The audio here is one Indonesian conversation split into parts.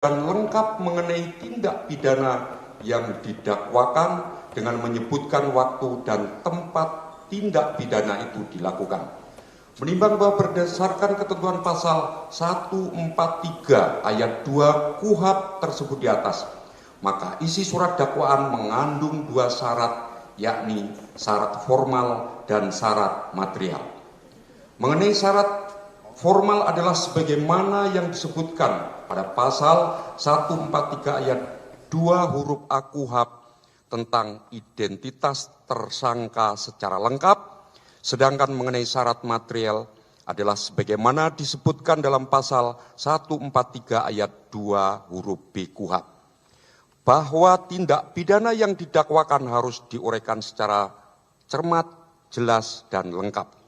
dan lengkap mengenai tindak pidana yang didakwakan dengan menyebutkan waktu dan tempat tindak pidana itu dilakukan. Menimbang bahwa berdasarkan ketentuan pasal 143 ayat 2 KUHP tersebut di atas, maka isi surat dakwaan mengandung dua syarat, yakni syarat formal dan syarat material. Mengenai syarat formal adalah sebagaimana yang disebutkan pada pasal 143 ayat 2 huruf A KUHP tentang identitas tersangka secara lengkap, sedangkan mengenai syarat material adalah sebagaimana disebutkan dalam pasal 143 ayat 2 huruf B KUHP, bahwa tindak pidana yang didakwakan harus diuraikan secara cermat, jelas, dan lengkap.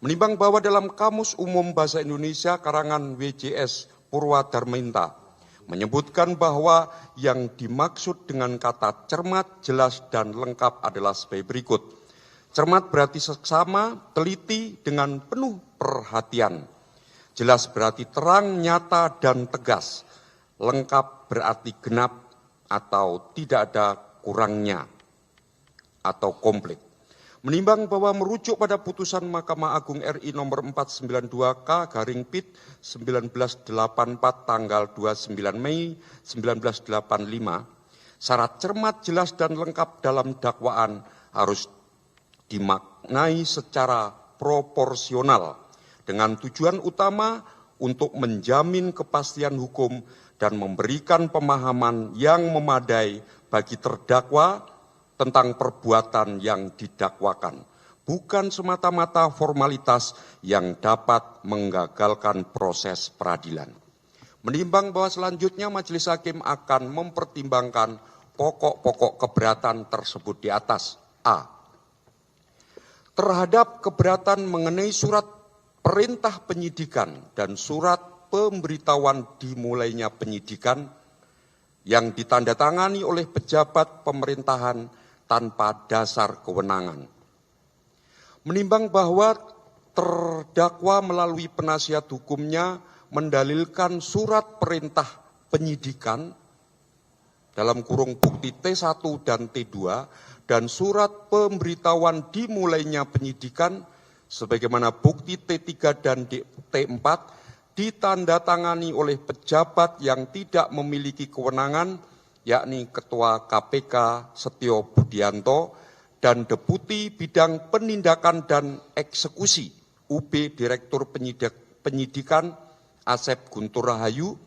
Menimbang bahwa dalam Kamus Umum Bahasa Indonesia karangan WJS Purwadarminta menyebutkan bahwa yang dimaksud dengan kata cermat, jelas, dan lengkap adalah sebagai berikut. Cermat berarti seksama, teliti, dengan penuh perhatian. Jelas berarti terang, nyata, dan tegas. Lengkap berarti genap atau tidak ada kurangnya atau komplit. Menimbang bahwa merujuk pada putusan Mahkamah Agung RI nomor 492K/Pit 1984 tanggal 29 Mei 1985, syarat cermat, jelas, dan lengkap dalam dakwaan harus dimaknai secara proporsional dengan tujuan utama untuk menjamin kepastian hukum dan memberikan pemahaman yang memadai bagi terdakwa tentang perbuatan yang didakwakan, bukan semata-mata formalitas yang dapat menggagalkan proses peradilan. Menimbang bahwa selanjutnya majelis hakim akan mempertimbangkan pokok-pokok keberatan tersebut di atas. A. Terhadap keberatan mengenai surat perintah penyidikan dan surat pemberitahuan dimulainya penyidikan yang ditandatangani oleh pejabat pemerintahan tanpa dasar kewenangan. Menimbang bahwa terdakwa melalui penasihat hukumnya mendalilkan surat perintah penyidikan dalam kurung bukti T1 dan T2 dan surat pemberitahuan dimulainya penyidikan sebagaimana bukti T3 dan T4 ditandatangani oleh pejabat yang tidak memiliki kewenangan, yakni Ketua KPK Setio Budianto dan Deputi Bidang Penindakan dan Eksekusi UB Direktur Penyidikan Asep Guntur Rahayu,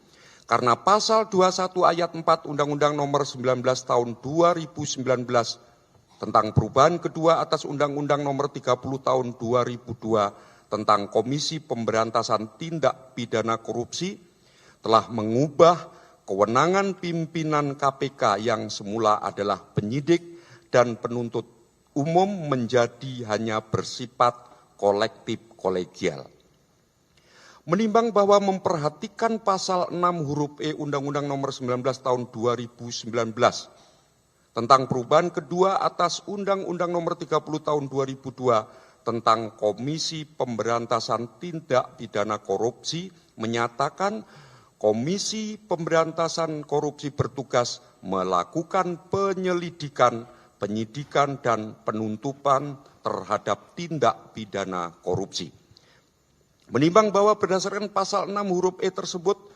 karena pasal 21 ayat 4 Undang-Undang nomor 19 tahun 2019 tentang perubahan kedua atas Undang-Undang nomor 30 tahun 2002 tentang Komisi Pemberantasan Tindak Pidana Korupsi telah mengubah kewenangan pimpinan KPK yang semula adalah penyidik dan penuntut umum menjadi hanya bersifat kolektif kolegial. Menimbang bahwa memperhatikan pasal 6 huruf E Undang-Undang nomor 19 tahun 2019 tentang perubahan kedua atas Undang-Undang nomor 30 tahun 2002 tentang Komisi Pemberantasan Tindak Pidana Korupsi menyatakan Komisi Pemberantasan Korupsi bertugas melakukan penyelidikan, penyidikan, dan penuntutan terhadap tindak pidana korupsi. Menimbang bahwa berdasarkan pasal 6 huruf E tersebut,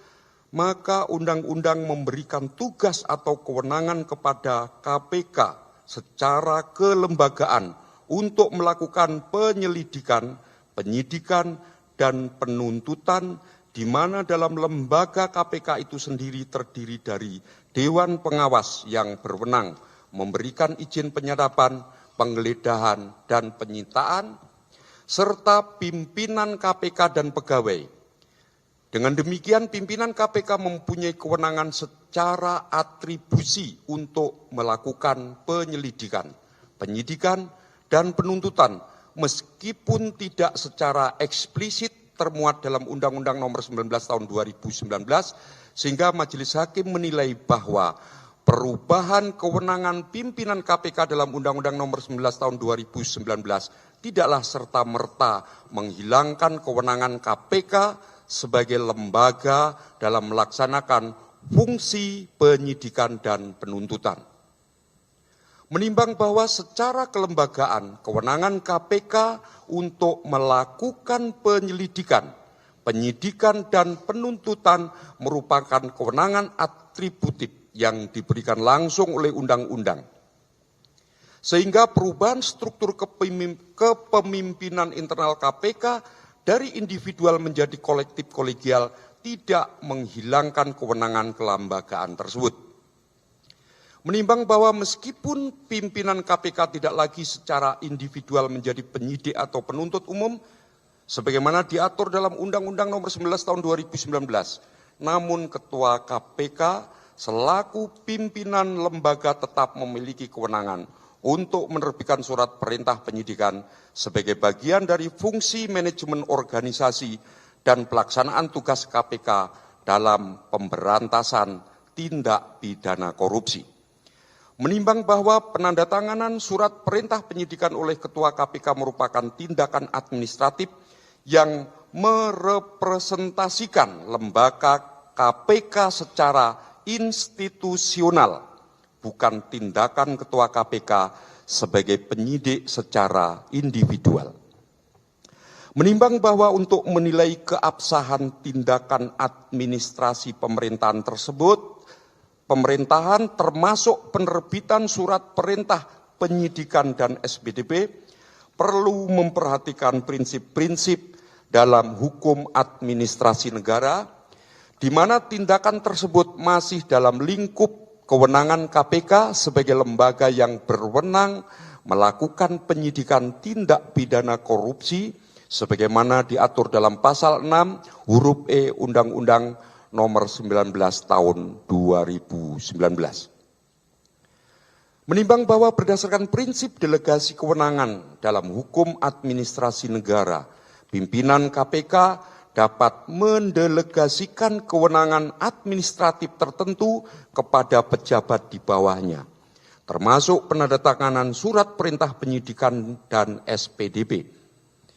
maka undang-undang memberikan tugas atau kewenangan kepada KPK secara kelembagaan untuk melakukan penyelidikan, penyidikan, dan penuntutan di mana dalam lembaga KPK itu sendiri terdiri dari Dewan Pengawas yang berwenang memberikan izin penyadapan, penggeledahan, dan penyitaan, serta pimpinan KPK dan pegawai. Dengan demikian, pimpinan KPK mempunyai kewenangan secara atribusi untuk melakukan penyelidikan, penyidikan, dan penuntutan, meskipun tidak secara eksplisit termuat dalam Undang-Undang nomor 19 tahun 2019, sehingga majelis hakim menilai bahwa perubahan kewenangan pimpinan KPK dalam Undang-Undang nomor 19 tahun 2019 tidaklah serta-merta menghilangkan kewenangan KPK sebagai lembaga dalam melaksanakan fungsi penyidikan dan penuntutan. Menimbang bahwa secara kelembagaan kewenangan KPK untuk melakukan penyelidikan, penyidikan dan penuntutan merupakan kewenangan atributif yang diberikan langsung oleh undang-undang. Sehingga perubahan struktur kepemimpinan internal KPK dari individual menjadi kolektif kolegial tidak menghilangkan kewenangan kelembagaan tersebut. Menimbang bahwa meskipun pimpinan KPK tidak lagi secara individual menjadi penyidik atau penuntut umum, sebagaimana diatur dalam Undang-Undang Nomor 11 Tahun 2019, namun Ketua KPK selaku pimpinan lembaga tetap memiliki kewenangan untuk menerbitkan surat perintah penyidikan sebagai bagian dari fungsi manajemen organisasi dan pelaksanaan tugas KPK dalam pemberantasan tindak pidana korupsi. Menimbang bahwa penandatanganan surat perintah penyidikan oleh Ketua KPK merupakan tindakan administratif yang merepresentasikan lembaga KPK secara institusional, bukan tindakan Ketua KPK sebagai penyidik secara individual. Menimbang bahwa untuk menilai keabsahan tindakan administrasi pemerintahan tersebut, pemerintahan termasuk penerbitan surat perintah penyidikan dan SPDP perlu memperhatikan prinsip-prinsip dalam hukum administrasi negara, di mana tindakan tersebut masih dalam lingkup kewenangan KPK sebagai lembaga yang berwenang melakukan penyidikan tindak pidana korupsi sebagaimana diatur dalam pasal 6 huruf E Undang-Undang Nomor 19 Tahun 2019. Menimbang bahwa berdasarkan prinsip delegasi kewenangan dalam hukum administrasi negara, pimpinan KPK dapat mendelegasikan kewenangan administratif tertentu kepada pejabat di bawahnya, termasuk penandatanganan surat perintah penyidikan dan SPDP,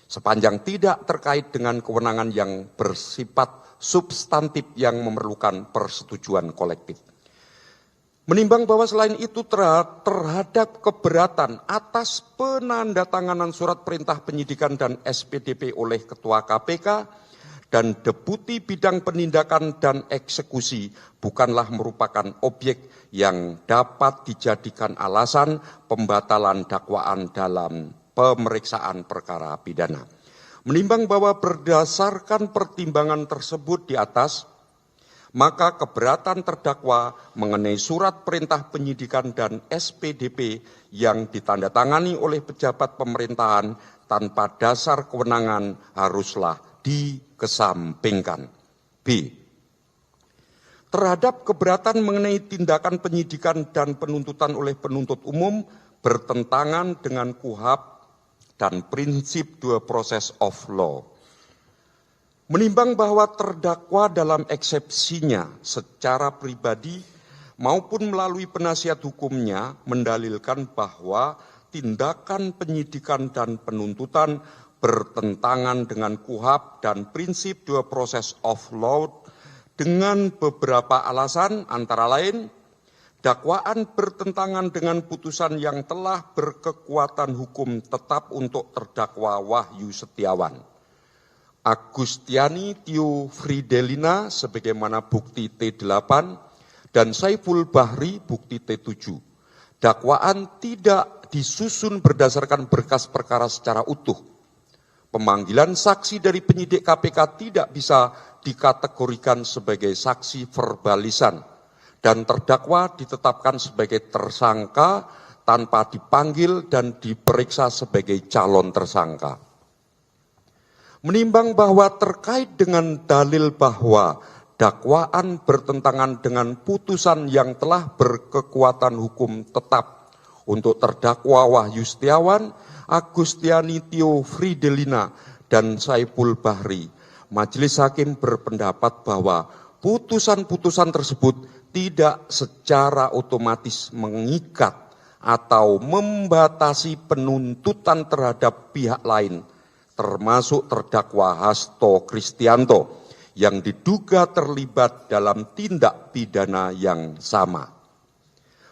sepanjang tidak terkait dengan kewenangan yang bersifat substantif yang memerlukan persetujuan kolektif. Menimbang bahwa selain itu terhadap keberatan atas penandatanganan surat perintah penyidikan dan SPDP oleh Ketua KPK dan Deputi Bidang Penindakan dan Eksekusi bukanlah merupakan objek yang dapat dijadikan alasan pembatalan dakwaan dalam pemeriksaan perkara pidana. Menimbang bahwa berdasarkan pertimbangan tersebut di atas, maka keberatan terdakwa mengenai surat perintah penyidikan dan SPDP yang ditandatangani oleh pejabat pemerintahan tanpa dasar kewenangan haruslah dikesampingkan. B. Terhadap keberatan mengenai tindakan penyidikan dan penuntutan oleh penuntut umum bertentangan dengan KUHP dan prinsip due process of law. Menimbang bahwa terdakwa dalam eksepsinya secara pribadi maupun melalui penasihat hukumnya mendalilkan bahwa tindakan penyidikan dan penuntutan bertentangan dengan KUHP dan prinsip due process of law dengan beberapa alasan, antara lain dakwaan bertentangan dengan putusan yang telah berkekuatan hukum tetap untuk terdakwa Wahyu Setiawan, Agustiani Tio Fridelina sebagaimana bukti T8 dan Saiful Bahri bukti T7. Dakwaan tidak disusun berdasarkan berkas perkara secara utuh. Pemanggilan saksi dari penyidik KPK tidak bisa dikategorikan sebagai saksi verbalisan dan terdakwa ditetapkan sebagai tersangka tanpa dipanggil dan diperiksa sebagai calon tersangka. Menimbang bahwa terkait dengan dalil bahwa dakwaan bertentangan dengan putusan yang telah berkekuatan hukum tetap untuk terdakwa Wahyu Setiawan, Agustiani Tio Fridelina, dan Saiful Bahri, Majelis Hakim berpendapat bahwa putusan-putusan tersebut tidak secara otomatis mengikat atau membatasi penuntutan terhadap pihak lain, termasuk terdakwa Hasto Kristianto, yang diduga terlibat dalam tindak pidana yang sama.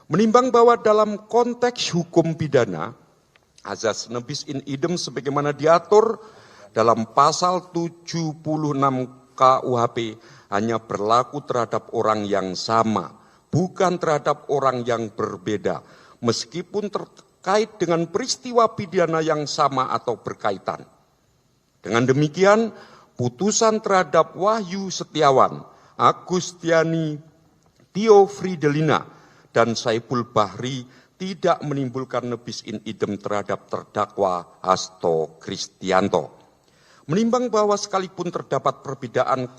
Menimbang bahwa dalam konteks hukum pidana, azas nebis in idem sebagaimana diatur dalam pasal 76 KUHP hanya berlaku terhadap orang yang sama, bukan terhadap orang yang berbeda, meskipun terkait dengan peristiwa pidana yang sama atau berkaitan. Dengan demikian, putusan terhadap Wahyu Setiawan, Agustiani, Tio Fridelina, dan Saiful Bahri tidak menimbulkan nebis in idem terhadap terdakwa Hasto Kristianto. Menimbang bahwa sekalipun terdapat perbedaan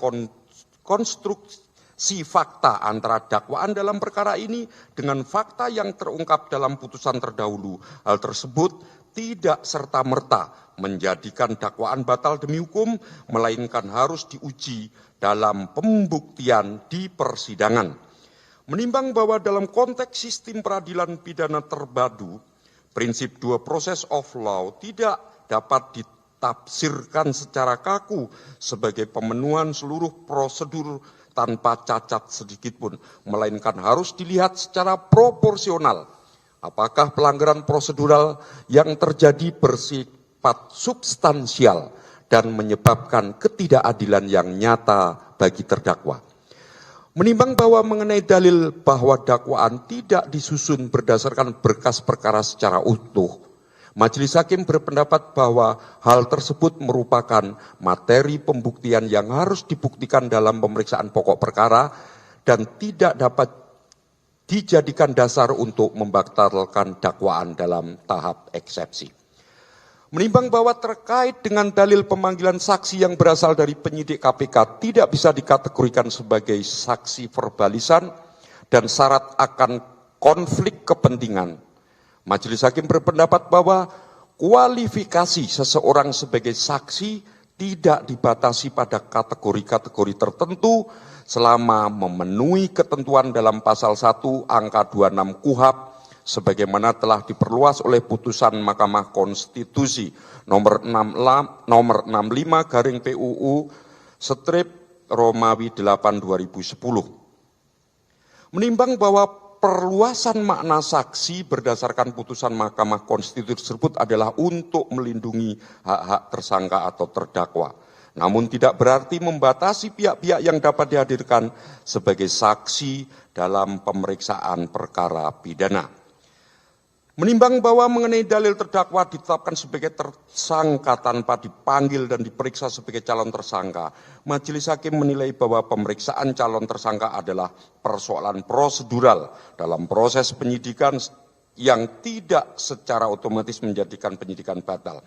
konstruksi fakta antara dakwaan dalam perkara ini dengan fakta yang terungkap dalam putusan terdahulu, hal tersebut tidak serta-merta menjadikan dakwaan batal demi hukum, melainkan harus diuji dalam pembuktian di persidangan. Menimbang bahwa dalam konteks sistem peradilan pidana terpadu, prinsip dua process of law tidak dapat ditafsirkan secara kaku sebagai pemenuhan seluruh prosedur tanpa cacat sedikitpun, melainkan harus dilihat secara proporsional. Apakah pelanggaran prosedural yang terjadi bersifat substansial dan menyebabkan ketidakadilan yang nyata bagi terdakwa. Menimbang bahwa mengenai dalil bahwa dakwaan tidak disusun berdasarkan berkas perkara secara utuh, Majelis Hakim berpendapat bahwa hal tersebut merupakan materi pembuktian yang harus dibuktikan dalam pemeriksaan pokok perkara dan tidak dapat dijadikan dasar untuk membatalkan dakwaan dalam tahap eksepsi. Menimbang bahwa terkait dengan dalil pemanggilan saksi yang berasal dari penyidik KPK tidak bisa dikategorikan sebagai saksi verbalisan dan syarat akan konflik kepentingan, Majelis Hakim berpendapat bahwa kualifikasi seseorang sebagai saksi tidak dibatasi pada kategori-kategori tertentu selama memenuhi ketentuan dalam pasal 1 angka 26 KUHP sebagaimana telah diperluas oleh putusan Mahkamah Konstitusi nomor 65 garing PUU strip Romawi 8 2010. Menimbang bahwa perluasan makna saksi berdasarkan putusan Mahkamah Konstitusi tersebut adalah untuk melindungi hak-hak tersangka atau terdakwa, namun tidak berarti membatasi pihak-pihak yang dapat dihadirkan sebagai saksi dalam pemeriksaan perkara pidana. Menimbang bahwa mengenai dalil terdakwa ditetapkan sebagai tersangka tanpa dipanggil dan diperiksa sebagai calon tersangka, Majelis Hakim menilai bahwa pemeriksaan calon tersangka adalah persoalan prosedural dalam proses penyidikan yang tidak secara otomatis menjadikan penyidikan batal.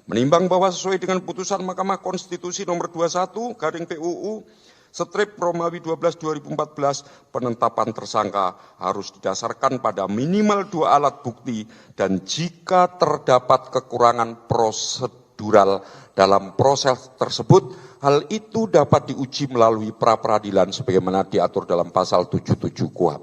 Menimbang bahwa sesuai dengan putusan Mahkamah Konstitusi nomor 21 garing PUU strip Romawi 12 2014, penetapan tersangka harus didasarkan pada minimal 2 alat bukti dan jika terdapat kekurangan prosedural dalam proses tersebut, hal itu dapat diuji melalui pra-peradilan sebagaimana diatur dalam pasal 77 KUHP.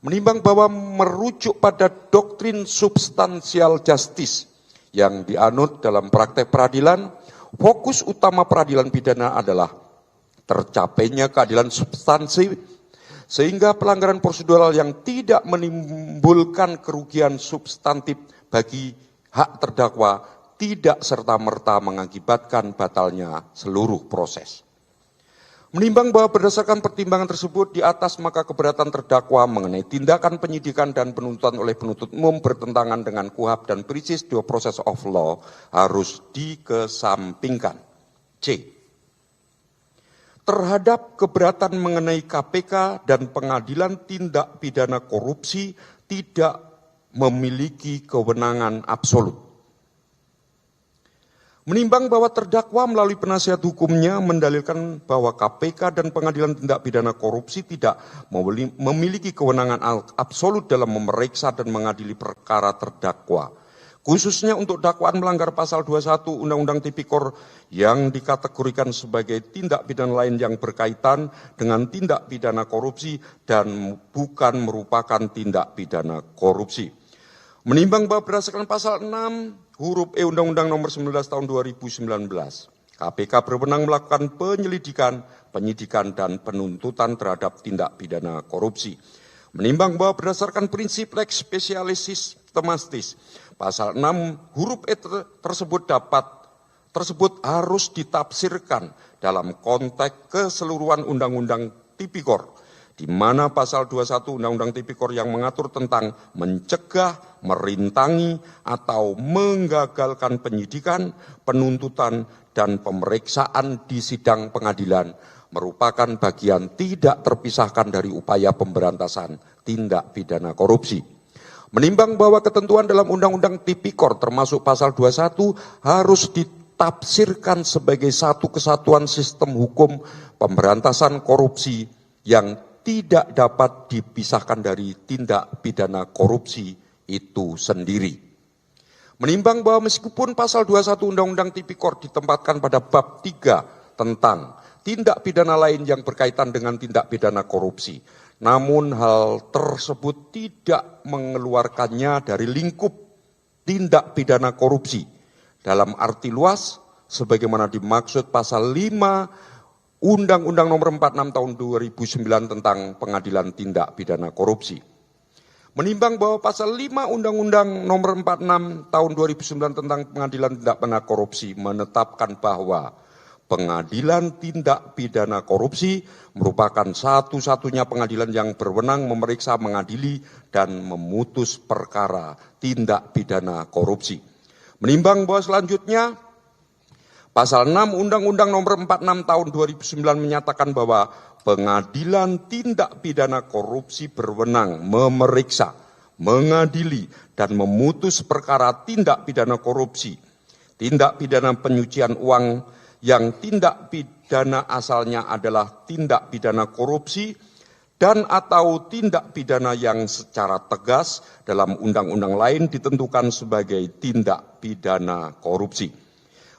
Menimbang bahwa merujuk pada doktrin substansial justice yang dianut dalam praktek peradilan, fokus utama peradilan pidana adalah tercapainya keadilan substansi sehingga pelanggaran prosedural yang tidak menimbulkan kerugian substantif bagi hak terdakwa tidak serta-merta mengakibatkan batalnya seluruh proses. Menimbang bahwa berdasarkan pertimbangan tersebut di atas, maka keberatan terdakwa mengenai tindakan penyidikan dan penuntutan oleh penuntut umum bertentangan dengan KUHP dan prinsip due process of law harus dikesampingkan. C. Terhadap keberatan mengenai KPK dan Pengadilan Tindak Pidana Korupsi tidak memiliki kewenangan absolut. Menimbang bahwa terdakwa melalui penasihat hukumnya mendalilkan bahwa KPK dan Pengadilan Tindak Pidana Korupsi tidak memiliki kewenangan absolut dalam memeriksa dan mengadili perkara terdakwa, khususnya untuk dakwaan melanggar pasal 21 Undang-Undang Tipikor yang dikategorikan sebagai tindak pidana lain yang berkaitan dengan tindak pidana korupsi dan bukan merupakan tindak pidana korupsi. Menimbang bahwa berdasarkan pasal 6 huruf E Undang-Undang nomor 19 tahun 2019, KPK berwenang melakukan penyelidikan, penyidikan, dan penuntutan terhadap tindak pidana korupsi. Menimbang bahwa berdasarkan prinsip lex specialis systematis, pasal 6 huruf E tersebut harus ditafsirkan dalam konteks keseluruhan Undang-Undang Tipikor, di mana pasal 21 Undang-Undang Tipikor yang mengatur tentang mencegah, merintangi, atau menggagalkan penyidikan, penuntutan, dan pemeriksaan di sidang pengadilan merupakan bagian tidak terpisahkan dari upaya pemberantasan tindak pidana korupsi. Menimbang bahwa ketentuan dalam Undang-Undang Tipikor termasuk pasal 21 harus ditafsirkan sebagai satu kesatuan sistem hukum pemberantasan korupsi yang tidak dapat dipisahkan dari tindak pidana korupsi itu sendiri. Menimbang bahwa meskipun pasal 21 Undang-Undang Tipikor ditempatkan pada bab 3 tentang tindak pidana lain yang berkaitan dengan tindak pidana korupsi, namun hal tersebut tidak mengeluarkannya dari lingkup tindak pidana korupsi dalam arti luas sebagaimana dimaksud pasal 5 Undang-Undang Nomor 46 Tahun 2009 tentang Pengadilan Tindak Pidana Korupsi. Menimbang bahwa pasal 5 Undang-Undang Nomor 46 Tahun 2009 tentang Pengadilan Tindak Pidana Korupsi menetapkan bahwa Pengadilan Tindak Pidana Korupsi merupakan satu-satunya pengadilan yang berwenang memeriksa, mengadili, dan memutus perkara tindak pidana korupsi. Menimbang bahwa selanjutnya pasal 6 Undang-Undang Nomor 46 Tahun 2009 menyatakan bahwa Pengadilan Tindak Pidana Korupsi berwenang memeriksa, mengadili, dan memutus perkara tindak pidana korupsi, tindak pidana pencucian uang yang tindak pidana asalnya adalah tindak pidana korupsi dan atau tindak pidana yang secara tegas dalam undang-undang lain ditentukan sebagai tindak pidana korupsi.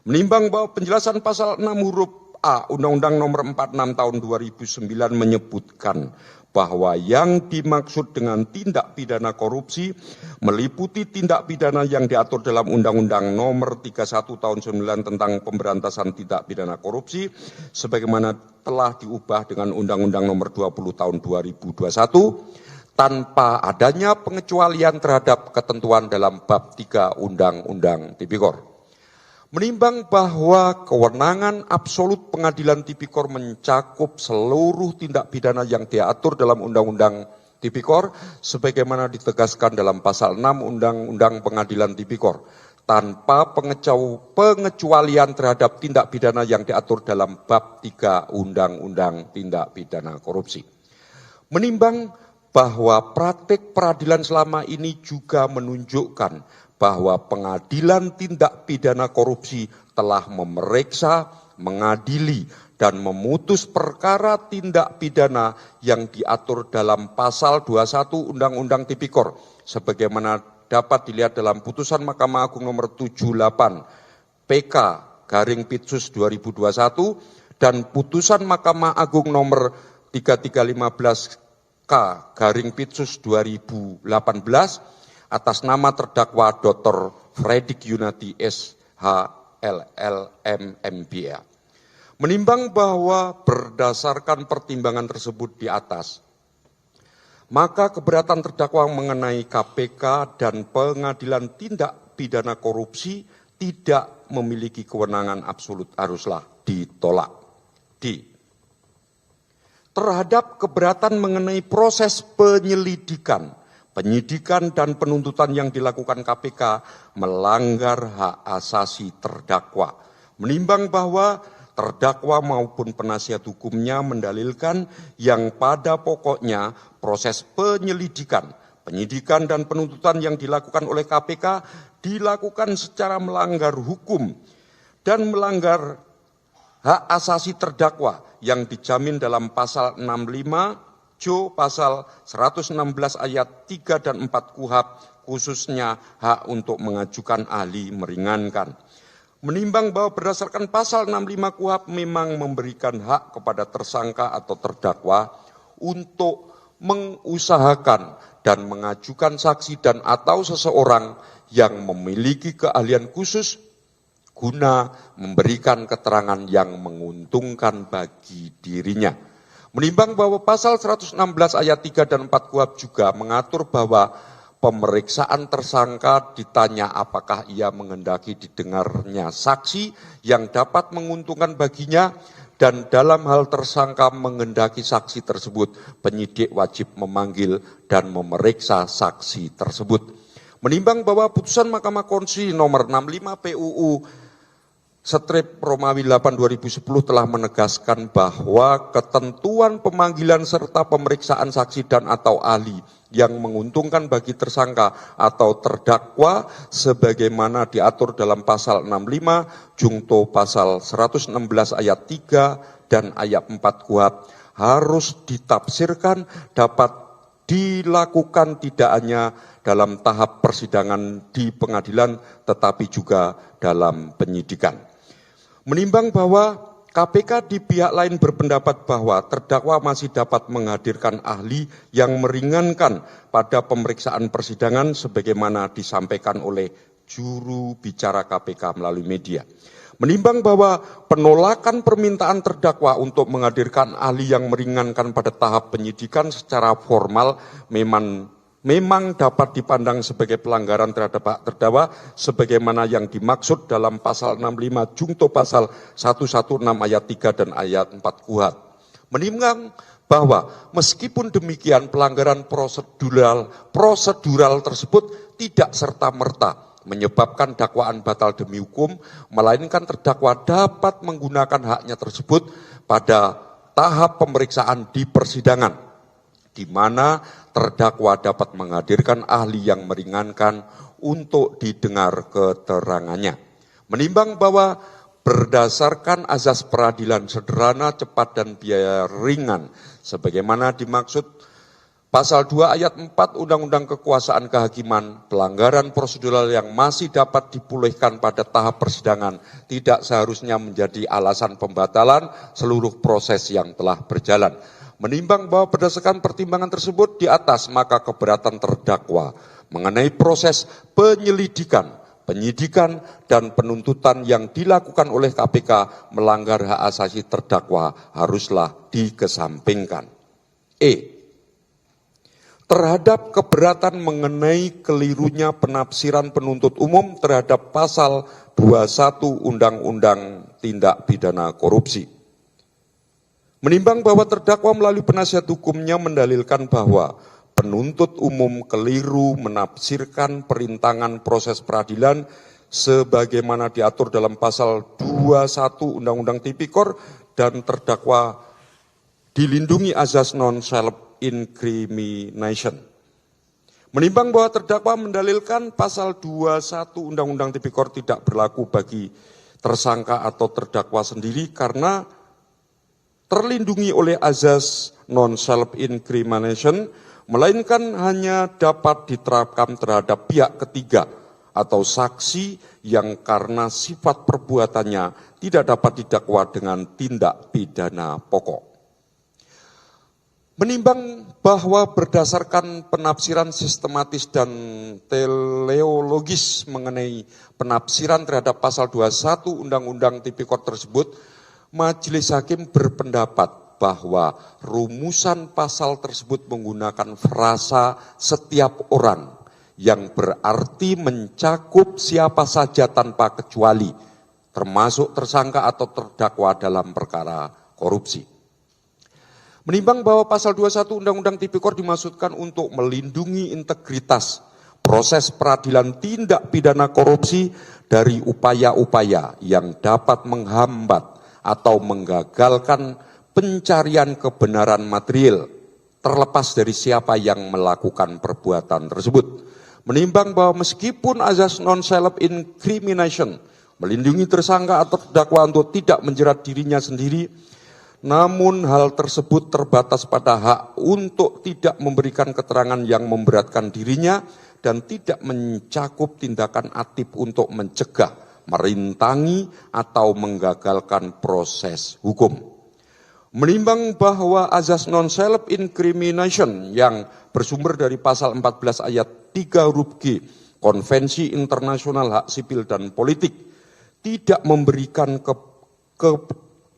Menimbang bahwa penjelasan pasal 6 huruf A Undang-Undang Nomor 46 Tahun 2009 menyebutkan bahwa yang dimaksud dengan tindak pidana korupsi meliputi tindak pidana yang diatur dalam Undang-Undang Nomor 31 Tahun 9 tentang Pemberantasan Tindak Pidana Korupsi sebagaimana telah diubah dengan Undang-Undang Nomor 20 Tahun 2021 tanpa adanya pengecualian terhadap ketentuan dalam bab 3 Undang-Undang Tipikor. Menimbang bahwa kewenangan absolut pengadilan tipikor mencakup seluruh tindak pidana yang diatur dalam Undang-Undang Tipikor sebagaimana ditegaskan dalam pasal 6 Undang-Undang Pengadilan Tipikor tanpa pengecualian terhadap tindak pidana yang diatur dalam bab 3 Undang-Undang Tindak Pidana Korupsi. Menimbang bahwa praktik peradilan selama ini juga menunjukkan bahwa Pengadilan Tindak Pidana Korupsi telah memeriksa, mengadili, dan memutus perkara tindak pidana yang diatur dalam pasal 21 Undang-Undang Tipikor, sebagaimana dapat dilihat dalam putusan Mahkamah Agung nomor 78 PK/Pitsus 2021 dan putusan Mahkamah Agung nomor 3315 K/Pitsus 2018 atas nama terdakwa Dr. Fredrik Yunadi SHLLM MBA. Menimbang bahwa berdasarkan pertimbangan tersebut di atas, maka keberatan terdakwa mengenai KPK dan Pengadilan Tindak Pidana Korupsi tidak memiliki kewenangan absolut haruslah ditolak. D. Terhadap keberatan mengenai proses penyelidikan, penyidikan dan penuntutan yang dilakukan KPK melanggar hak asasi terdakwa. Menimbang bahwa terdakwa maupun penasihat hukumnya mendalilkan yang pada pokoknya proses penyelidikan, penyidikan dan penuntutan yang dilakukan oleh KPK dilakukan secara melanggar hukum dan melanggar hak asasi terdakwa yang dijamin dalam pasal 65 pasal 116 ayat 3 dan 4 KUHP khususnya hak untuk mengajukan ahli meringankan. Menimbang bahwa berdasarkan pasal 65 KUHP memang memberikan hak kepada tersangka atau terdakwa untuk mengusahakan dan mengajukan saksi dan atau seseorang yang memiliki keahlian khusus guna memberikan keterangan yang menguntungkan bagi dirinya. Menimbang bahwa pasal 116 ayat 3 dan 4 KUHP juga mengatur bahwa pemeriksaan tersangka ditanya apakah ia menghendaki didengarnya saksi yang dapat menguntungkan baginya, dan dalam hal tersangka menghendaki saksi tersebut, penyidik wajib memanggil dan memeriksa saksi tersebut. Menimbang bahwa putusan Mahkamah Konstitusi nomor 65 PUU Romawi 8 2010 telah menegaskan bahwa ketentuan pemanggilan serta pemeriksaan saksi dan atau ahli yang menguntungkan bagi tersangka atau terdakwa sebagaimana diatur dalam pasal 65 jungto pasal 116 ayat 3 dan ayat 4 KUHP harus ditafsirkan dapat dilakukan tidak hanya dalam tahap persidangan di pengadilan tetapi juga dalam penyidikan. Menimbang bahwa KPK di pihak lain berpendapat bahwa terdakwa masih dapat menghadirkan ahli yang meringankan pada pemeriksaan persidangan sebagaimana disampaikan oleh juru bicara KPK melalui media. Menimbang bahwa penolakan permintaan terdakwa untuk menghadirkan ahli yang meringankan pada tahap penyidikan secara formal memang dapat dipandang sebagai pelanggaran terhadap hak terdakwa sebagaimana yang dimaksud dalam pasal 65 jungto pasal 116 ayat 3 dan ayat 4 KUHP. Menimbang bahwa meskipun demikian pelanggaran prosedural tersebut tidak serta-merta menyebabkan dakwaan batal demi hukum, melainkan terdakwa dapat menggunakan haknya tersebut pada tahap pemeriksaan di persidangan, di mana terdakwa dapat menghadirkan ahli yang meringankan untuk didengar keterangannya. Menimbang bahwa berdasarkan azas peradilan sederhana, cepat, dan biaya ringan, sebagaimana dimaksud Pasal 2 ayat 4 Undang-Undang Kekuasaan Kehakiman, pelanggaran prosedural yang masih dapat dipulihkan pada tahap persidangan tidak seharusnya menjadi alasan pembatalan seluruh proses yang telah berjalan. Menimbang bahwa berdasarkan pertimbangan tersebut di atas, maka keberatan terdakwa mengenai proses penyelidikan, penyidikan, dan penuntutan yang dilakukan oleh KPK melanggar hak asasi terdakwa haruslah dikesampingkan. Terhadap keberatan mengenai kelirunya penafsiran penuntut umum terhadap pasal 21 Undang-Undang Tindak Pidana Korupsi. Menimbang bahwa terdakwa melalui penasihat hukumnya mendalilkan bahwa penuntut umum keliru menafsirkan perintangan proses peradilan sebagaimana diatur dalam pasal 21 Undang-Undang Tipikor dan terdakwa dilindungi azas non-self-incrimination. Menimbang bahwa terdakwa mendalilkan pasal 21 Undang-Undang Tipikor tidak berlaku bagi tersangka atau terdakwa sendiri karena terlindungi oleh azas non-self-incrimination, melainkan hanya dapat diterapkan terhadap pihak ketiga atau saksi yang karena sifat perbuatannya tidak dapat didakwa dengan tindak pidana pokok. Menimbang bahwa berdasarkan penafsiran sistematis dan teleologis mengenai penafsiran terhadap pasal 21 Undang-Undang Tipikor tersebut, Majelis Hakim berpendapat bahwa rumusan pasal tersebut menggunakan frasa setiap orang yang berarti mencakup siapa saja tanpa kecuali, termasuk tersangka atau terdakwa dalam perkara korupsi. Menimbang bahwa pasal 21 Undang-Undang Tipikor dimaksudkan untuk melindungi integritas proses peradilan tindak pidana korupsi dari upaya-upaya yang dapat menghambat atau menggagalkan pencarian kebenaran material terlepas dari siapa yang melakukan perbuatan tersebut. Menimbang bahwa meskipun azas non-self-incrimination melindungi tersangka atau terdakwa untuk tidak menjerat dirinya sendiri, namun hal tersebut terbatas pada hak untuk tidak memberikan keterangan yang memberatkan dirinya dan tidak mencakup tindakan aktif untuk mencegah, merintangi, atau menggagalkan proses hukum. Menimbang bahwa azas non-self-incrimination yang bersumber dari pasal 14 ayat 3 huruf G Konvensi Internasional Hak Sipil dan Politik tidak memberikan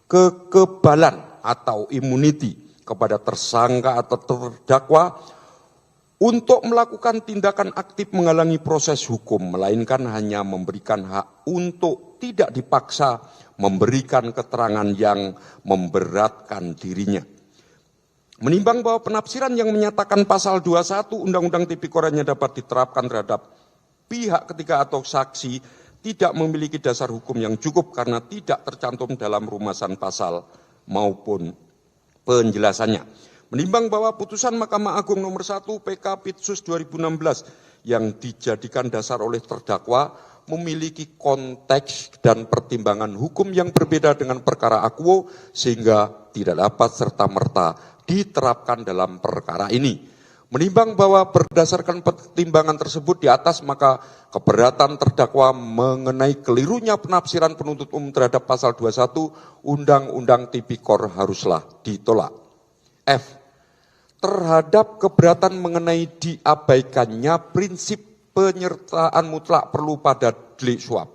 kekebalan atau immunity kepada tersangka atau terdakwa untuk melakukan tindakan aktif menghalangi proses hukum, melainkan hanya memberikan hak untuk tidak dipaksa memberikan keterangan yang memberatkan dirinya. Menimbang bahwa penafsiran yang menyatakan pasal 21 Undang-Undang Tipikor hanya dapat diterapkan terhadap pihak ketiga atau saksi tidak memiliki dasar hukum yang cukup karena tidak tercantum dalam rumasan pasal maupun penjelasannya. Menimbang bahwa putusan Mahkamah Agung nomor 1 PK Pitsus 2016 yang dijadikan dasar oleh terdakwa memiliki konteks dan pertimbangan hukum yang berbeda dengan perkara akuo sehingga tidak dapat serta-merta diterapkan dalam perkara ini. Menimbang bahwa berdasarkan pertimbangan tersebut di atas, maka keberatan terdakwa mengenai kelirunya penafsiran penuntut umum terhadap pasal 21 Undang-Undang Tipikor haruslah ditolak. F. Terhadap keberatan mengenai diabaikannya prinsip penyertaan mutlak perlu pada delik suap.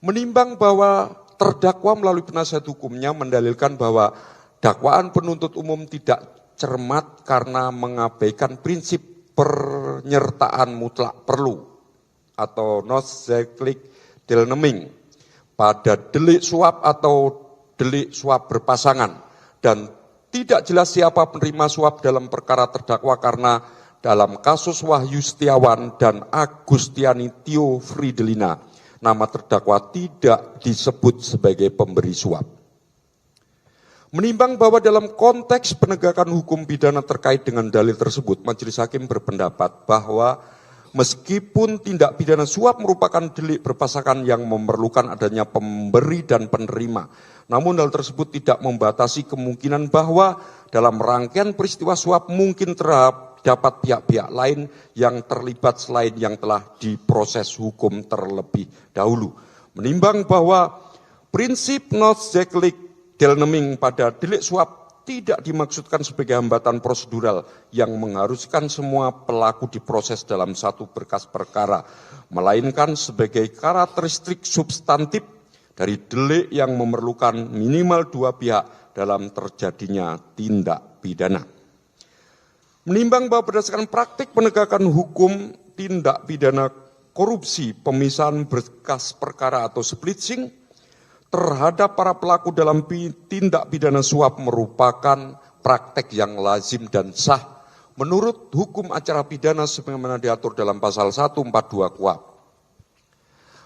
Menimbang bahwa terdakwa melalui penasihat hukumnya mendalilkan bahwa dakwaan penuntut umum tidak cermat karena mengabaikan prinsip penyertaan mutlak perlu atau non-cyclic delneming pada delik suap atau delik suap berpasangan dan tidak jelas siapa penerima suap dalam perkara terdakwa karena dalam kasus Wahyu Setiawan dan Agustiani Tio Fridelina nama terdakwa tidak disebut sebagai pemberi suap. Menimbang bahwa dalam konteks penegakan hukum pidana terkait dengan dalil tersebut, majelis hakim berpendapat bahwa meskipun tindak pidana suap merupakan delik berpasangan yang memerlukan adanya pemberi dan penerima, namun hal tersebut tidak membatasi kemungkinan bahwa dalam rangkaian peristiwa suap mungkin terdapat pihak-pihak lain yang terlibat selain yang telah diproses hukum terlebih dahulu. Menimbang bahwa prinsip non-cyclic delneming pada delik suap tidak dimaksudkan sebagai hambatan prosedural yang mengharuskan semua pelaku diproses dalam satu berkas perkara, melainkan sebagai karakteristik substantif dari delik yang memerlukan minimal dua pihak dalam terjadinya tindak pidana. Menimbang bahwa berdasarkan praktik penegakan hukum tindak pidana korupsi, pemisahan berkas perkara atau splitsing terhadap para pelaku dalam tindak pidana suap merupakan praktek yang lazim dan sah menurut hukum acara pidana sebagaimana diatur dalam pasal 142 KUHP.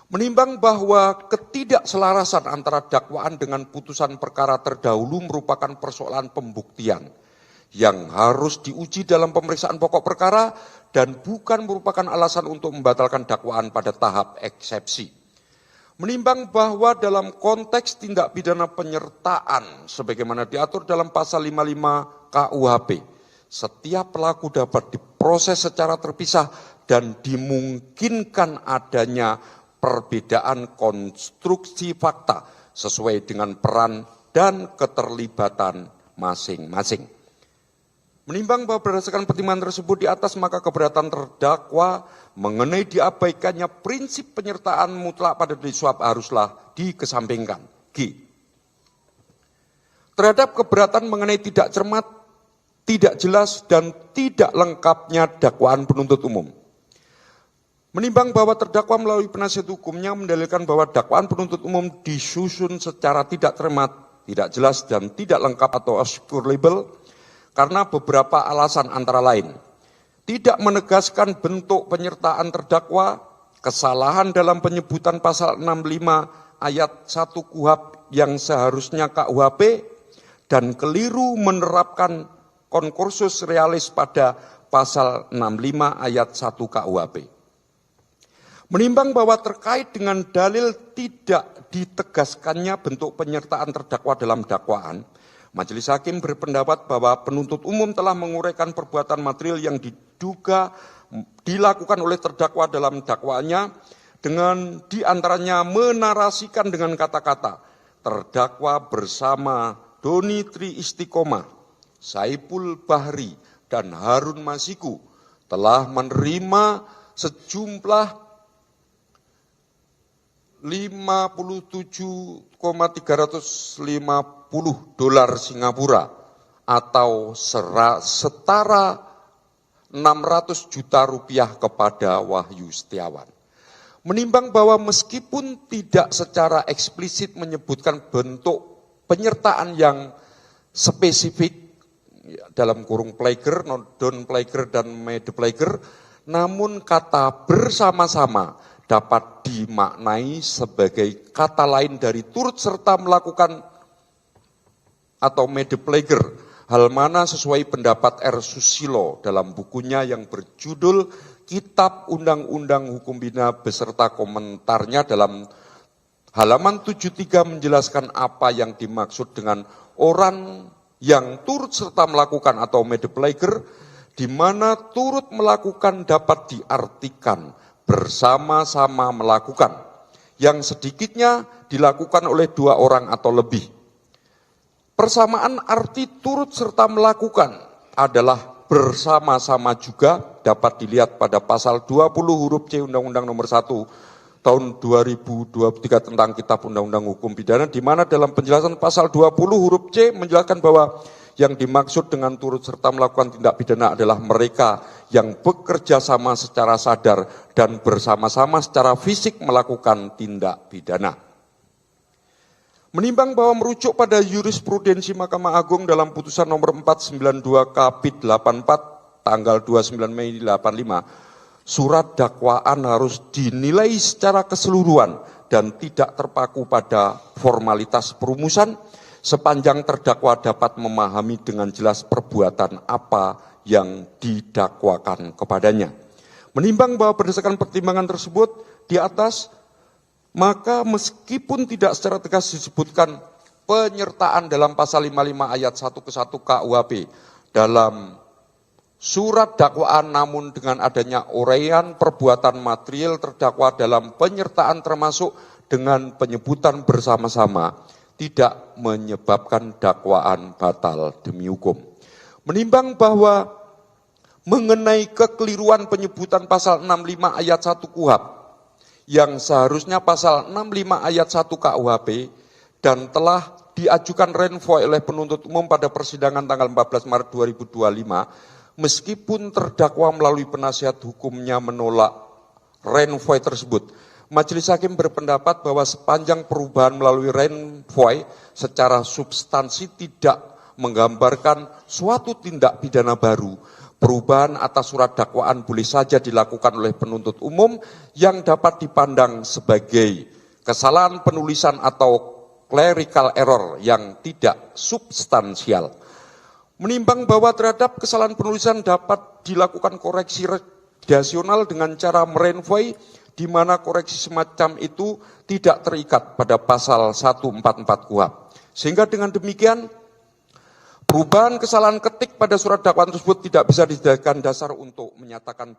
Menimbang bahwa ketidakselarasan antara dakwaan dengan putusan perkara terdahulu merupakan persoalan pembuktian yang harus diuji dalam pemeriksaan pokok perkara dan bukan merupakan alasan untuk membatalkan dakwaan pada tahap eksepsi. Menimbang bahwa dalam konteks tindak pidana penyertaan sebagaimana diatur dalam pasal 55 KUHP, setiap pelaku dapat diproses secara terpisah dan dimungkinkan adanya perbedaan konstruksi fakta sesuai dengan peran dan keterlibatan masing-masing. Menimbang bahwa berdasarkan pertimbangan tersebut di atas, maka keberatan terdakwa mengenai diabaikannya prinsip penyertaan mutlak pada delik suap haruslah dikesampingkan. G. Terhadap keberatan mengenai tidak cermat, tidak jelas, dan tidak lengkapnya dakwaan penuntut umum. Menimbang bahwa terdakwa melalui penasihat hukumnya mendalilkan bahwa dakwaan penuntut umum disusun secara tidak cermat, tidak jelas, dan tidak lengkap atau obscurable, karena beberapa alasan antara lain. Tidak menegaskan bentuk penyertaan terdakwa, kesalahan dalam penyebutan pasal 65 ayat 1 KUHP yang seharusnya KUHP, dan keliru menerapkan konkursus realis pada pasal 65 ayat 1 KUHP. Menimbang bahwa terkait dengan dalil tidak ditegaskannya bentuk penyertaan terdakwa dalam dakwaan, majelis hakim berpendapat bahwa penuntut umum telah menguraikan perbuatan material yang diduga dilakukan oleh terdakwa dalam dakwaannya dengan diantaranya menarasikan dengan kata-kata terdakwa bersama Doni Tri Istiqomah, Saipul Bahri, dan Harun Masiku telah menerima sejumlah $57,350 Singapura atau setara 600 juta rupiah kepada Wahyu Setiawan. Menimbang bahwa meskipun tidak secara eksplisit menyebutkan bentuk penyertaan yang spesifik dalam kurung plager, non plager dan made plager, namun kata bersama-sama dapat dimaknai sebagai kata lain dari turut serta melakukan atau made plager. Hal mana sesuai pendapat R. Susilo dalam bukunya yang berjudul Kitab Undang-Undang Hukum Pidana beserta komentarnya dalam halaman 73 menjelaskan apa yang dimaksud dengan orang yang turut serta melakukan atau made plager, di mana turut melakukan dapat diartikan bersama-sama melakukan, yang sedikitnya dilakukan oleh dua orang atau lebih. Persamaan arti turut serta melakukan adalah bersama-sama juga dapat dilihat pada pasal 20 huruf C Undang-Undang Nomor 1 tahun 2023 tentang Kitab Undang-Undang Hukum Pidana, di mana dalam penjelasan pasal 20 huruf C menjelaskan bahwa yang dimaksud dengan turut serta melakukan tindak pidana adalah mereka yang bekerja sama secara sadar dan bersama-sama secara fisik melakukan tindak pidana. Menimbang bahwa merujuk pada jurisprudensi Mahkamah Agung dalam putusan nomor 492 Kapit 84 tanggal 29 Mei 85, surat dakwaan harus dinilai secara keseluruhan dan tidak terpaku pada formalitas perumusan sepanjang terdakwa dapat memahami dengan jelas perbuatan apa yang didakwakan kepadanya. Menimbang bahwa berdasarkan pertimbangan tersebut di atas, maka meskipun tidak secara tegas disebutkan penyertaan dalam pasal 55 ayat 1 ke 1 KUHP dalam surat dakwaan, namun dengan adanya uraian perbuatan material terdakwa dalam penyertaan termasuk dengan penyebutan bersama-sama, tidak menyebabkan dakwaan batal demi hukum. Menimbang bahwa mengenai kekeliruan penyebutan pasal 65 ayat 1 KUHP yang seharusnya pasal 65 ayat 1 KUHP dan telah diajukan renvoi oleh penuntut umum pada persidangan tanggal 14 Maret 2025, meskipun terdakwa melalui penasihat hukumnya menolak renvoi tersebut, Majelis Hakim berpendapat bahwa sepanjang perubahan melalui renvoi secara substansi tidak menggambarkan suatu tindak pidana baru, perubahan atas surat dakwaan boleh saja dilakukan oleh penuntut umum yang dapat dipandang sebagai kesalahan penulisan atau clerical error yang tidak substansial. Menimbang bahwa terhadap kesalahan penulisan dapat dilakukan koreksi redaksional dengan cara merenvoi, di mana koreksi semacam itu tidak terikat pada pasal 144 KUHP. Sehingga dengan demikian, perubahan kesalahan ketik pada surat dakwaan tersebut tidak bisa dijadikan dasar untuk menyatakan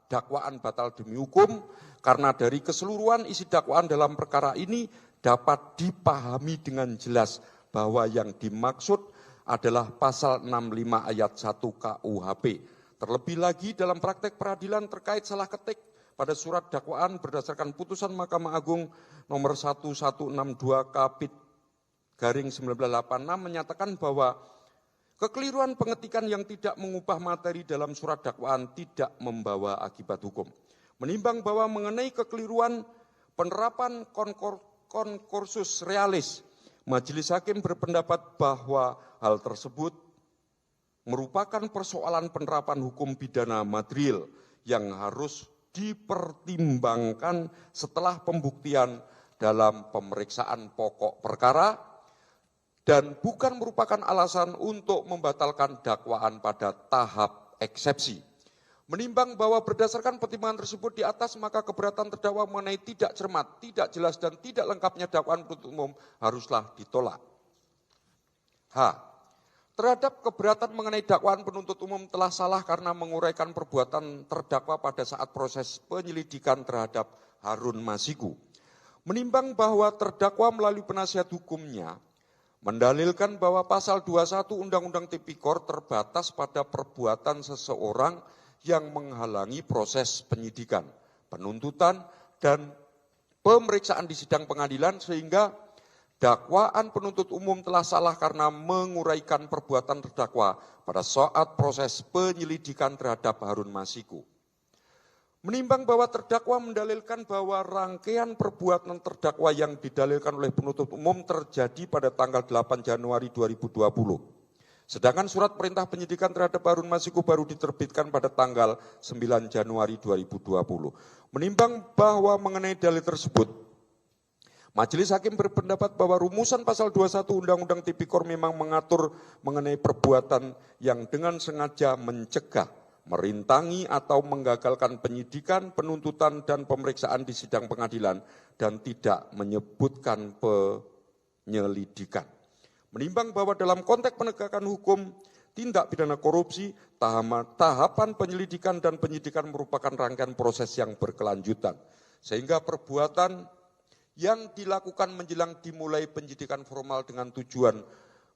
dakwaan batal demi hukum, karena dari keseluruhan isi dakwaan dalam perkara ini dapat dipahami dengan jelas bahwa yang dimaksud adalah pasal 65 ayat 1 KUHP. Terlebih lagi dalam praktek peradilan terkait salah ketik pada surat dakwaan berdasarkan putusan Mahkamah Agung nomor 1162 Kapit garing 1986 menyatakan bahwa kekeliruan pengetikan yang tidak mengubah materi dalam surat dakwaan tidak membawa akibat hukum. Menimbang bahwa mengenai kekeliruan penerapan konkursus realis, Majelis Hakim berpendapat bahwa hal tersebut merupakan persoalan penerapan hukum pidana material yang harus dipertimbangkan setelah pembuktian dalam pemeriksaan pokok perkara dan bukan merupakan alasan untuk membatalkan dakwaan pada tahap eksepsi. Menimbang bahwa berdasarkan pertimbangan tersebut di atas, maka keberatan terdakwa mengenai tidak cermat, tidak jelas, dan tidak lengkapnya dakwaan penuntut umum haruslah ditolak. Terhadap keberatan mengenai dakwaan penuntut umum telah salah karena menguraikan perbuatan terdakwa pada saat proses penyelidikan terhadap Harun Masiku. Menimbang bahwa terdakwa melalui penasihat hukumnya mendalilkan bahwa pasal 21 Undang-Undang Tipikor terbatas pada perbuatan seseorang yang menghalangi proses penyidikan, penuntutan, dan pemeriksaan di sidang pengadilan sehingga dakwaan penuntut umum telah salah karena menguraikan perbuatan terdakwa pada saat proses penyelidikan terhadap Harun Masiku. Menimbang bahwa terdakwa mendalilkan bahwa rangkaian perbuatan terdakwa yang didalilkan oleh penuntut umum terjadi pada tanggal 8 Januari 2020. Sedangkan surat perintah penyidikan terhadap Harun Masiku baru diterbitkan pada tanggal 9 Januari 2020. Menimbang bahwa mengenai dalil tersebut, Majelis Hakim berpendapat bahwa rumusan pasal 21 Undang-Undang Tipikor memang mengatur mengenai perbuatan yang dengan sengaja mencegah, merintangi atau menggagalkan penyidikan, penuntutan, dan pemeriksaan di sidang pengadilan dan tidak menyebutkan penyelidikan. Menimbang bahwa dalam konteks penegakan hukum, tindak pidana korupsi, tahapan penyelidikan dan penyidikan merupakan rangkaian proses yang berkelanjutan. Sehingga perbuatan yang dilakukan menjelang dimulai penyidikan formal dengan tujuan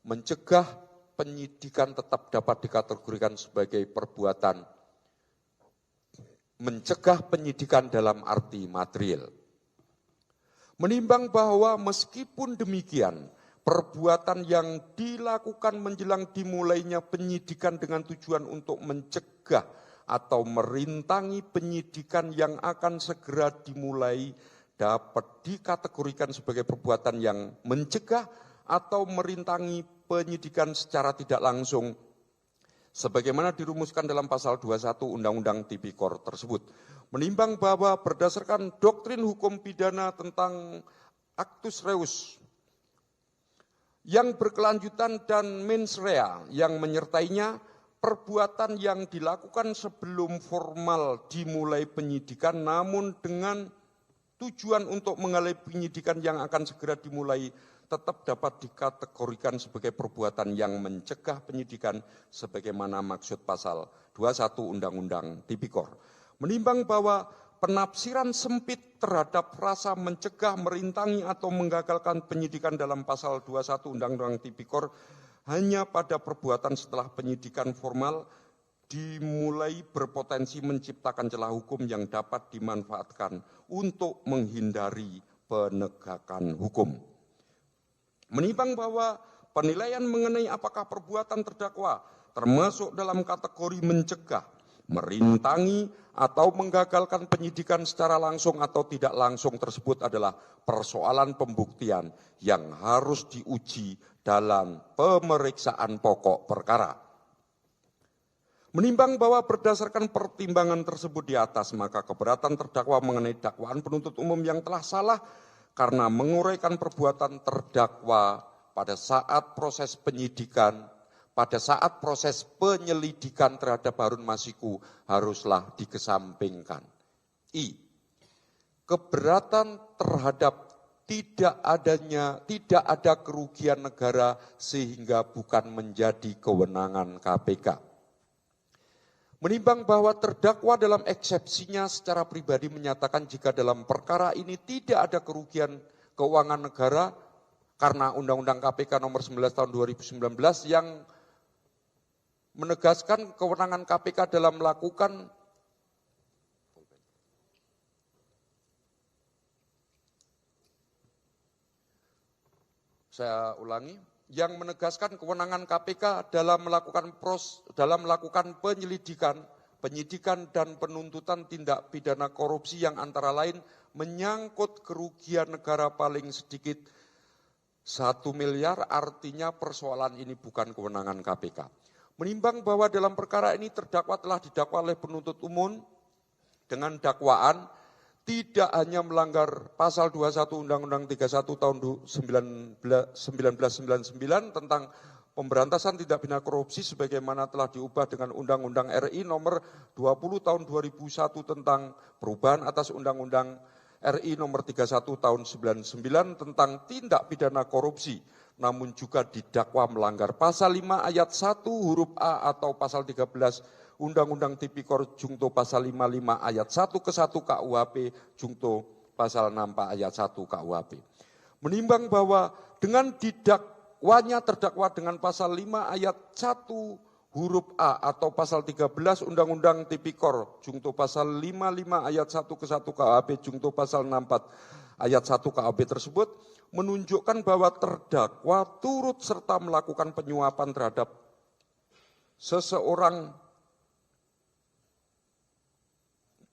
mencegah penyidikan tetap dapat dikategorikan sebagai perbuatan mencegah penyidikan dalam arti material. Menimbang bahwa meskipun demikian, perbuatan yang dilakukan menjelang dimulainya penyidikan dengan tujuan untuk mencegah atau merintangi penyidikan yang akan segera dimulai dapat dikategorikan sebagai perbuatan yang mencegah atau merintangi penyidikan secara tidak langsung, sebagaimana dirumuskan dalam pasal 21 Undang-Undang Tipikor tersebut. Menimbang bahwa berdasarkan doktrin hukum pidana tentang actus reus yang berkelanjutan dan mens rea yang menyertainya, perbuatan yang dilakukan sebelum formal dimulai penyidikan namun dengan tujuan untuk menghalangi penyidikan yang akan segera dimulai tetap dapat dikategorikan sebagai perbuatan yang mencegah penyidikan sebagaimana maksud pasal 21 Undang-Undang Tipikor. Menimbang bahwa penafsiran sempit terhadap frasa mencegah, merintangi atau menggagalkan penyidikan dalam pasal 21 Undang-Undang Tipikor hanya pada perbuatan setelah penyidikan formal dimulai berpotensi menciptakan celah hukum yang dapat dimanfaatkan untuk menghindari penegakan hukum. Menimbang bahwa penilaian mengenai apakah perbuatan terdakwa termasuk dalam kategori mencegah, merintangi, atau menggagalkan penyidikan secara langsung atau tidak langsung tersebut adalah persoalan pembuktian yang harus diuji dalam pemeriksaan pokok perkara. Menimbang bahwa berdasarkan pertimbangan tersebut di atas, maka keberatan terdakwa mengenai dakwaan penuntut umum yang telah salah karena menguraikan perbuatan terdakwa pada saat proses penyidikan, pada saat proses penyelidikan terhadap Harun Masiku haruslah dikesampingkan. Keberatan terhadap tidak ada kerugian negara sehingga bukan menjadi kewenangan KPK. Menimbang bahwa terdakwa dalam eksepsinya secara pribadi menyatakan jika dalam perkara ini tidak ada kerugian keuangan negara karena Undang-Undang KPK nomor 19 tahun 2019 yang menegaskan kewenangan KPK dalam melakukan yang menegaskan kewenangan KPK dalam melakukan penyelidikan, penyidikan dan penuntutan tindak pidana korupsi yang antara lain menyangkut kerugian negara paling sedikit 1 miliar, artinya persoalan ini bukan kewenangan KPK. Menimbang bahwa dalam perkara ini terdakwa telah didakwa oleh penuntut umum dengan dakwaan tidak hanya melanggar pasal 21 Undang-Undang 31 tahun 1999 tentang pemberantasan tindak pidana korupsi sebagaimana telah diubah dengan Undang-Undang RI nomor 20 tahun 2001 tentang perubahan atas Undang-Undang RI nomor 31 tahun 99 tentang tindak pidana korupsi, namun juga didakwa melanggar pasal 5 ayat 1 huruf A atau pasal 13 Undang-Undang Tipikor jungto pasal 55 ayat 1 ke 1 KUHP jungto pasal 64 ayat 1 KUHP. Menimbang bahwa dengan didakwanya terdakwa dengan pasal 5 ayat 1 huruf A atau pasal 13 Undang-Undang Tipikor jungto pasal 55 ayat 1 ke 1 KUHP jungto pasal 64 ayat 1 KUHP tersebut menunjukkan bahwa terdakwa turut serta melakukan penyuapan terhadap seseorang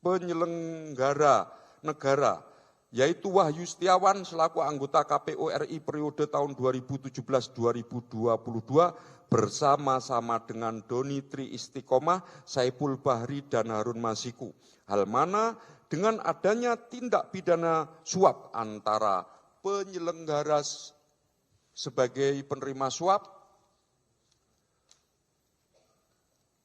penyelenggara negara, yaitu Wahyu Setiawan selaku anggota KPU RI periode tahun 2017-2022 bersama-sama dengan Doni Tri Istiqomah, Saiful Bahri, dan Harun Masiku. Hal mana dengan adanya tindak pidana suap antara penyelenggara sebagai penerima suap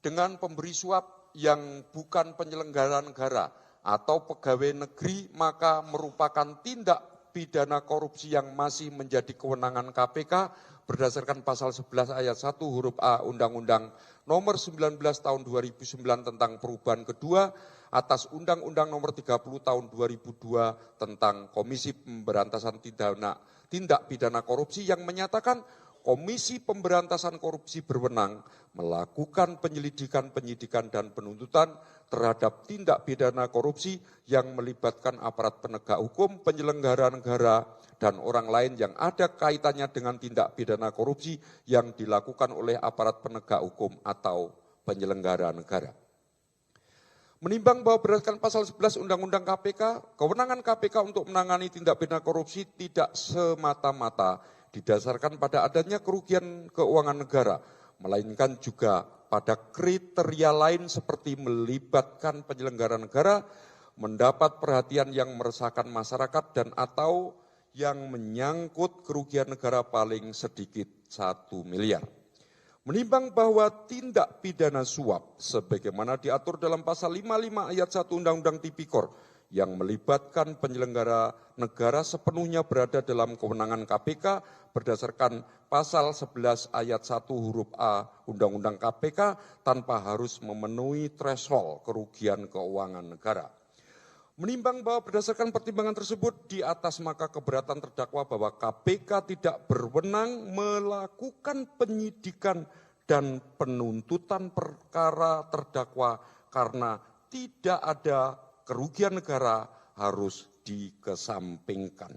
dengan pemberi suap yang bukan penyelenggara negara atau pegawai negeri, maka merupakan tindak pidana korupsi yang masih menjadi kewenangan KPK berdasarkan pasal 11 ayat 1 huruf A Undang-Undang nomor 19 tahun 2009 tentang perubahan kedua atas Undang-Undang nomor 30 tahun 2002 tentang Komisi Pemberantasan Tindak Pidana Korupsi yang menyatakan Komisi Pemberantasan Korupsi berwenang melakukan penyelidikan, penyidikan, dan penuntutan terhadap tindak pidana korupsi yang melibatkan aparat penegak hukum, penyelenggara negara, dan orang lain yang ada kaitannya dengan tindak pidana korupsi yang dilakukan oleh aparat penegak hukum atau penyelenggara negara. Menimbang bahwa berdasarkan pasal 11 Undang-Undang KPK, kewenangan KPK untuk menangani tindak pidana korupsi tidak semata-mata didasarkan pada adanya kerugian keuangan negara, melainkan juga pada kriteria lain seperti melibatkan penyelenggara negara, mendapat perhatian yang meresahkan masyarakat, dan atau yang menyangkut kerugian negara paling sedikit 1 miliar. Menimbang bahwa tindak pidana suap sebagaimana diatur dalam pasal 55 ayat 1 Undang-Undang Tipikor yang melibatkan penyelenggara negara sepenuhnya berada dalam kewenangan KPK berdasarkan pasal 11 ayat 1 huruf A Undang-Undang KPK tanpa harus memenuhi threshold kerugian keuangan negara. Menimbang bahwa berdasarkan pertimbangan tersebut di atas, maka keberatan terdakwa bahwa KPK tidak berwenang melakukan penyidikan dan penuntutan perkara terdakwa karena tidak ada kerugian negara harus dikesampingkan.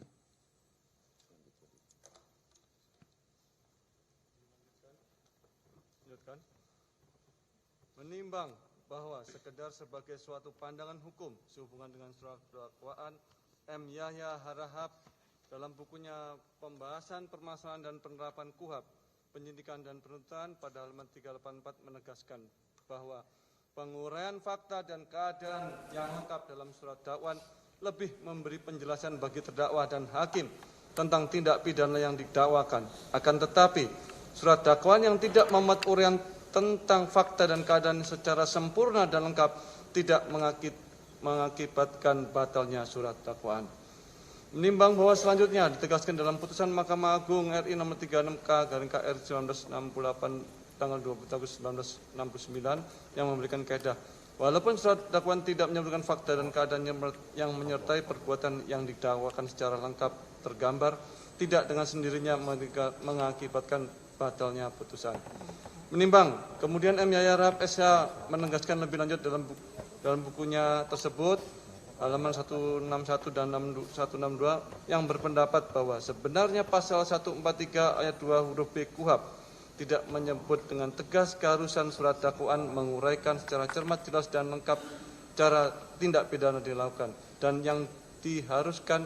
Menimbang bahwa sekedar sebagai suatu pandangan hukum sehubungan dengan surat dakwaan M. Yahya Harahap dalam bukunya Pembahasan Permasalahan dan Penerapan KUHP, Penyidikan dan Penuntutan pada halaman 384 menegaskan bahwa penguraian fakta dan keadaan yang lengkap dalam surat dakwaan lebih memberi penjelasan bagi terdakwa dan hakim tentang tindak pidana yang didakwakan. Akan tetapi, surat dakwaan yang tidak memuat uraian tentang fakta dan keadaan secara sempurna dan lengkap tidak mengakibatkan batalnya surat dakwaan. Menimbang bahwa selanjutnya ditegaskan dalam putusan Mahkamah Agung RI nomor 36K/KR 1968 tanggal 20 Agustus 1969 yang memberikan kaedah, walaupun surat dakwaan tidak menyebutkan fakta dan keadaan yang menyertai perbuatan yang didakwakan secara lengkap tergambar, tidak dengan sendirinya mengakibatkan batalnya putusan. Menimbang, kemudian M. Yahya Harahap SH menegaskan lebih lanjut dalam bukunya tersebut, halaman 161 dan 162, yang berpendapat bahwa sebenarnya pasal 143 ayat 2 huruf B KUHP tidak menyebut dengan tegas keharusan surat dakwaan menguraikan secara cermat, jelas, dan lengkap cara tindak pidana dilakukan. Dan yang diharuskan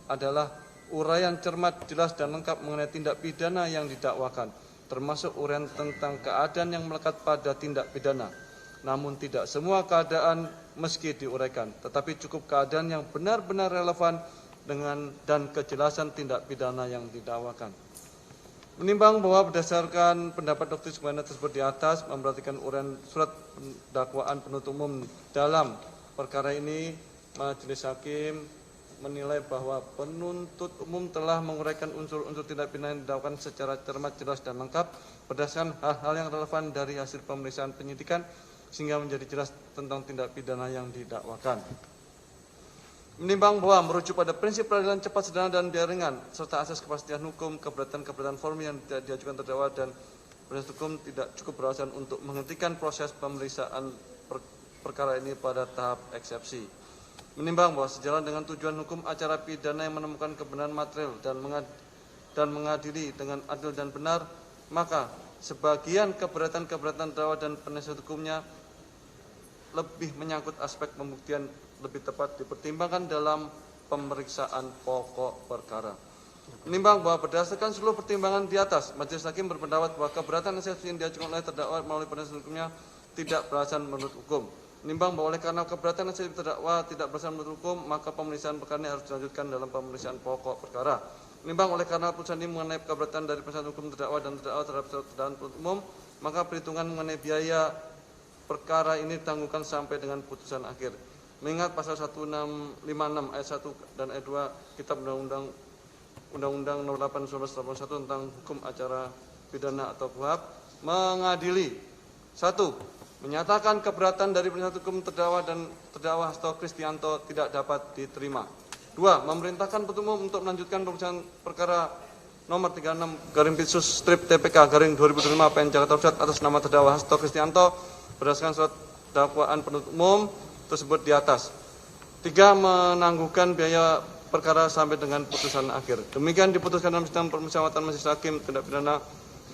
adalah uraian cermat, jelas, dan lengkap mengenai tindak pidana yang didakwakan, termasuk uraian tentang keadaan yang melekat pada tindak pidana. Namun tidak semua keadaan meski diuraikan, tetapi cukup keadaan yang benar-benar relevan dengan dan kejelasan tindak pidana yang didakwakan. Menimbang bahwa berdasarkan pendapat Dr. Sukmana tersebut di atas, memperhatikan uraian surat dakwaan penuntut umum dalam perkara ini, Majelis Hakim menilai bahwa penuntut umum telah menguraikan unsur-unsur tindak pidana yang didakwakan secara cermat, jelas, dan lengkap berdasarkan hal-hal yang relevan dari hasil pemeriksaan penyidikan sehingga menjadi jelas tentang tindak pidana yang didakwakan. Menimbang bahwa merujuk pada prinsip peradilan cepat, sederhana, dan biaya ringan serta asas kepastian hukum, keberatan formil yang diajukan terdakwa dan penasihat hukum tidak cukup beralasan untuk menghentikan proses pemeriksaan perkara ini pada tahap eksepsi. Menimbang bahwa sejalan dengan tujuan hukum acara pidana yang menemukan kebenaran material dan mengadili dengan adil dan benar, maka sebagian keberatan-keberatan terdakwa dan penasihat hukumnya lebih menyangkut aspek pembuktian lebih tepat dipertimbangkan dalam pemeriksaan pokok perkara. Menimbang bahwa berdasarkan seluruh pertimbangan di atas, majelis hakim berpendapat bahwa keberatan eksepsi yang diajukan oleh terdakwa melalui penasihat hukumnya tidak beralasan menurut hukum. Menimbang bahwa oleh karena keberatan eksepsi terdakwa tidak beralasan menurut hukum, maka pemeriksaan perkara ini harus dilanjutkan dalam pemeriksaan pokok perkara. Menimbang oleh karena putusan ini mengenai keberatan dari penasihat hukum terdakwa dan terdakwa terhadap terdakwa penuntut umum, maka perhitungan mengenai biaya perkara ini ditangguhkan sampai dengan putusan akhir. Mengingat pasal 1656 ayat 1 dan ayat 2 Kitab Undang-Undang Nomor 8 1981 tentang hukum acara pidana atau KUHP mengadili: 1. Menyatakan keberatan dari penasihat hukum terdakwa dan terdakwa Hasto Kristianto tidak dapat diterima. 2. Memerintahkan penuntut umum untuk melanjutkan pemeriksaan perkara nomor 36/PIT/TPK/2025 PN Jakarta Pusat atas nama terdakwa Hasto Kristianto berdasarkan surat dakwaan penuntut umum tersebut di atas. 3. Menangguhkan biaya perkara sampai dengan putusan akhir. Demikian diputuskan dalam sidang permusyawaratan majelis hakim tindak pidana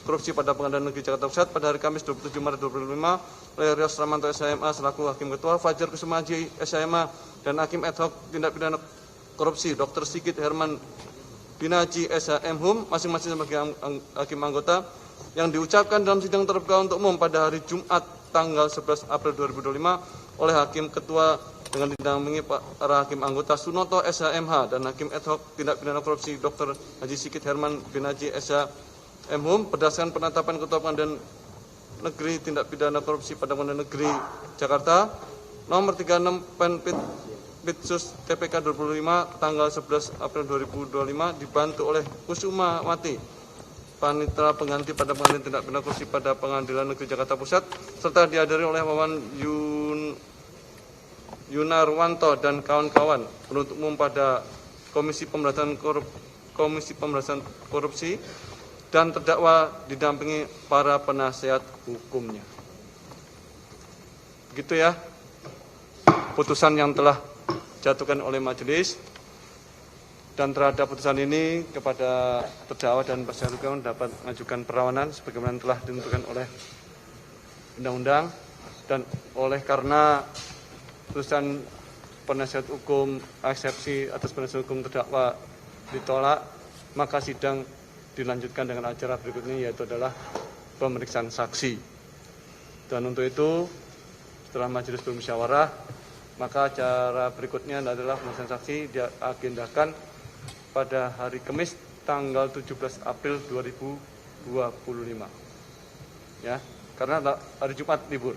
korupsi pada Pengadilan Negeri Jakarta Pusat pada hari Kamis 27 Maret 2025 oleh Rios Ramanto SHMA selaku Hakim Ketua, Fajar Kusuma Haji SHMA dan Hakim Ad hoc tindak pidana korupsi Dr. Sigit Herman Binaji SHM masing-masing sebagai hakim anggota, yang diucapkan dalam sidang terbuka untuk umum pada hari Jumat tanggal 11 April 2025 oleh Hakim Ketua dengan didampingi para hakim anggota Sunoto SHMH dan Hakim Ad hoc tindak pidana korupsi Dr. Haji Sigit Herman Binaji SHM berdasarkan penetapan Ketua Pengadilan Negeri Tindak Pidana Korupsi pada Pengadilan Negeri Jakarta nomor 36 Pitsus TPK 25 tanggal 11 April 2025 dibantu oleh Kusuma Wati, panitera pengganti pada Pengadilan Tindak Pidana Korupsi pada Pengadilan Negeri Jakarta Pusat, serta dihadiri oleh Wawan Yunarwanto dan kawan-kawan penuntut umum pada Komisi Pemberantasan Korupsi dan terdakwa didampingi para penasihat hukumnya. Begitu ya putusan yang telah dijatuhkan oleh majelis, dan terhadap putusan ini kepada terdakwa dan penasihat hukum dapat mengajukan perlawanan sebagaimana telah ditentukan oleh undang-undang, dan oleh karena putusan penasihat hukum eksepsi atas penasihat hukum terdakwa ditolak, maka sidang dilanjutkan dengan acara berikutnya, yaitu adalah pemeriksaan saksi. Dan untuk itu setelah majelis bermusyawarah, maka acara berikutnya adalah pemeriksaan saksi diagendakan pada hari Kamis tanggal 17 April 2025. Ya, karena hari Jumat libur.